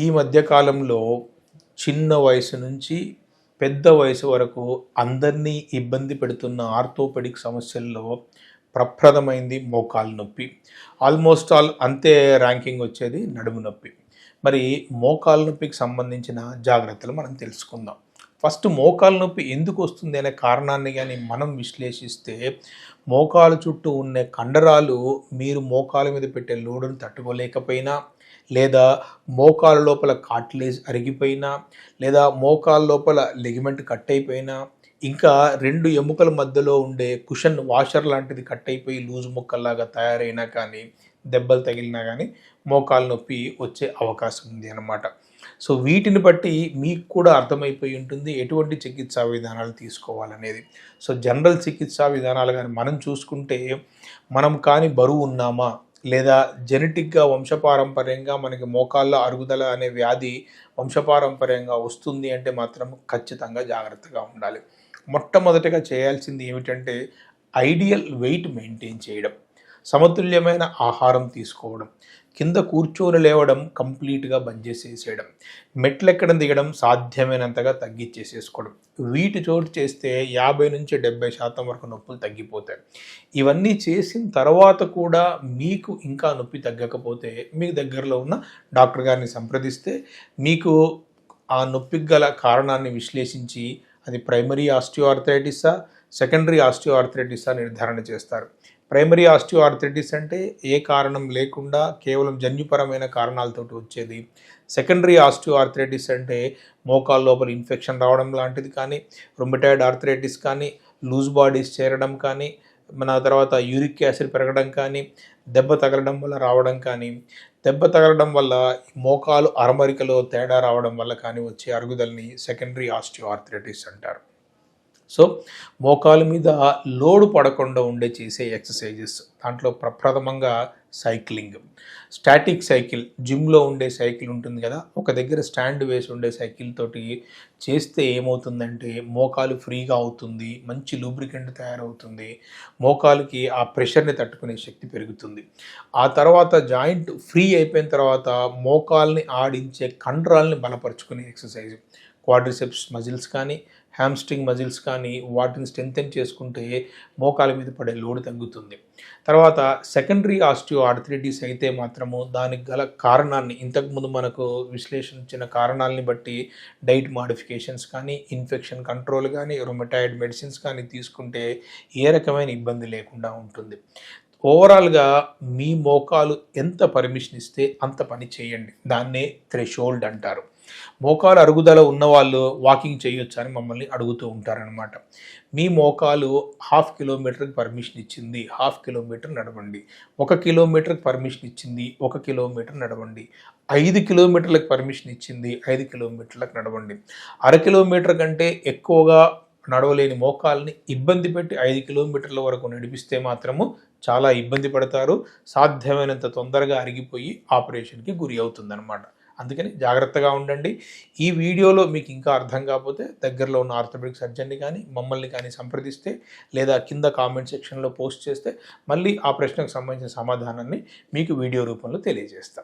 ఈ మధ్య కాలంలో చిన్న వయసు నుంచి పెద్ద వయసు వరకు అందరినీ ఇబ్బంది పెడుతున్న ఆర్థోపెడిక్ సమస్యల్లో ప్రప్రథమైంది మోకాలు నొప్పి. ఆల్మోస్ట్ ఆల్ అంతే ర్యాంకింగ్ వచ్చేది నడుము నొప్పి. మరి మోకాలు నొప్పికి సంబంధించిన జాగ్రత్తలు మనం తెలుసుకుందాం. ఫస్ట్ మోకాలు నొప్పి ఎందుకు వస్తుంది అనే కారణాన్ని కానీ మనం విశ్లేషిస్తే, మోకాలు చుట్టూ ఉన్న కండరాలు మీరు మోకాల మీద పెట్టే లోడును తట్టుకోలేకపోయినా, లేదా మోకాలు లోపల కార్టిలేజ్ అరిగిపోయినా, లేదా మోకాలు లోపల లిగమెంట్ కట్ అయిపోయినా, ఇంకా రెండు ఎముకల మధ్యలో ఉండే కుషన్ వాషర్ లాంటిది కట్ అయిపోయి లూజు ముక్కల్లాగా తయారైనా కానీ, దెబ్బలు తగిలినా కానీ మోకాలు నొప్పి వచ్చే అవకాశం ఉంది అన్నమాట. సో వీటిని బట్టి మీకు కూడా అర్థమైపోయి ఉంటుంది ఎటువంటి చికిత్సా విధానాలు తీసుకోవాలనేది. సో జనరల్ చికిత్సా విధానాలు కానీ మనం చూసుకుంటే, మనం కానీ బరువు ఉన్నామా, లేదా జెనెటిక్గా వంశపారంపర్యంగా మనకి మోకాళ్ళ అరుగుదల అనే వ్యాధి వంశపారంపర్యంగా వస్తుంది అంటే మాత్రం ఖచ్చితంగా జాగ్రత్తగా ఉండాలి. మొట్టమొదటిగా చేయాల్సింది ఏమిటంటే, ఐడియల్ వెయిట్ మెయింటైన్ చేయడం, సమతుల్యమైన ఆహారం తీసుకోవడం, కింద కూర్చొని లేవడం కంప్లీట్గా బంద్ చేసేసేయడం, మెట్లెక్కడం దిగడం సాధ్యమైనంతగా తగ్గించేసేసుకోవడం. వీటి చోటు చేస్తే 50-70% వరకు నొప్పులు తగ్గిపోతాయి. ఇవన్నీ చేసిన తర్వాత కూడా మీకు ఇంకా నొప్పి తగ్గకపోతే, మీకు దగ్గరలో ఉన్న డాక్టర్ గారిని సంప్రదిస్తే మీకు ఆ నొప్పికి గల కారణాన్ని విశ్లేషించి అది ప్రైమరీ ఆస్టియోఆర్థరైటిసా, సెకండరీ ఆస్టియోఆర్థరైటిసా నిర్ధారణ చేస్తారు. ప్రైమరీ ఆస్టియోఆర్థరైటిస్ అంటే ఏ కారణం లేకుండా కేవలం జన్యుపరమైన కారణాలతోటి వచ్చేది. సెకండరీ ఆస్టియోఆర్థరైటిస్ అంటే మోకాళ్ళ లోపల ఇన్ఫెక్షన్ రావడం లాంటిది కానీ, రొమటాయిడ్ ఆర్థరైటిస్ కానీ, లూజ్ బాడీస్ చేరడం కానీ, మన తర్వాత యూరిక్ యాసిడ్ పెరగడం కానీ, దెబ్బ తగలడం వల్ల రావడం కానీ, దెబ్బ తగలడం వల్ల మోకాలు అరమరికలో తేడా రావడం వల్ల కానీ వచ్చే అరుగుదలని సెకండరీ ఆస్టియోఆర్థరైటిస్ అంటారు. సో మోకాలు మీద లోడు పడకుండా చేసే ఎక్సర్సైజెస్, దాంట్లో ప్రప్రథమంగా సైక్లింగ్, స్టాటిక్ సైకిల్, జిమ్లో ఉండే సైకిల్ ఉంటుంది కదా, ఒక దగ్గర స్టాండ్ వేసి ఉండే సైకిల్ తోటి చేస్తే ఏమవుతుందంటే మోకాలు ఫ్రీగా అవుతుంది, మంచి లూబ్రికెంట్ తయారవుతుంది, మోకాలుకి ఆ ప్రెషర్ని తట్టుకునే శక్తి పెరుగుతుంది. ఆ తర్వాత జాయింట్ ఫ్రీ అయిపోయిన తర్వాత మోకాల్ని ఆడించే కండరాలని బలపరుచుకునే ఎక్సర్సైజ్, క్వాడ్రిసెప్స్ మజిల్స్ కానీ, హ్యామ్స్ట్రింగ్ మజిల్స్ కానీ వాటిని స్ట్రెంథెన్ చేసుకుంటే మోకాల మీద పడే లోడ్ తగ్గుతుంది. తర్వాత సెకండరీ ఆస్టియోఆర్థరైటిస్ అయితే మాత్రము దానికి గల కారణాన్ని, ఇంతకుముందు మనకు విశ్లేషించిన కారణాలని బట్టి డైట్ మాడిఫికేషన్స్ కానీ, ఇన్ఫెక్షన్ కంట్రోల్ కానీ, రొమటాయిడ్ మెడిసిన్స్ కానీ తీసుకుంటే ఏ రకమైన ఇబ్బంది లేకుండా ఉంటుంది. ఓవరాల్గా మీ మోకాలు ఎంత పర్మిషన్ ఇస్తే అంత పని చేయండి, దాన్నే థ్రెషోల్డ్ అంటారు. మోకాలు అరుగుదల ఉన్నవాళ్ళు వాకింగ్ చేయొచ్చు అని మమ్మల్ని అడుగుతూ ఉంటారనమాట. మీ మోకాలు 1/2 కిలోమీటర్కి పర్మిషన్ ఇచ్చింది, 1/2 కిలోమీటర్ నడవండి. 1 కిలోమీటర్కి పర్మిషన్ ఇచ్చింది, 1 కిలోమీటర్ నడవండి. 5 కిలోమీటర్లకు పర్మిషన్ ఇచ్చింది, 5 కిలోమీటర్లకు నడవండి. 1/2 కిలోమీటర్ కంటే ఎక్కువగా నడవలేని మోకాల్ని ఇబ్బంది పెట్టి 5 కిలోమీటర్ల వరకు నడిపిస్తే మాత్రము చాలా ఇబ్బంది పడతారు, సాధ్యమైనంత తొందరగా అరిగిపోయి ఆపరేషన్కి గురి అవుతుందన్నమాట. అందుకని జాగ్రత్తగా ఉండండి. ఈ వీడియోలో మీకు ఇంకా అర్థం కాకపోతే దగ్గరలో ఉన్న ఆర్థోపెడిక్ సర్జన్ని కానీ, మమ్మల్ని కానీ సంప్రదిస్తే, లేదా కింద కామెంట్ సెక్షన్లో పోస్ట్ చేస్తే మళ్ళీ ఆ ప్రశ్నకు సంబంధించిన సమాధానాన్ని మీకు వీడియో రూపంలో తెలియజేస్తాం.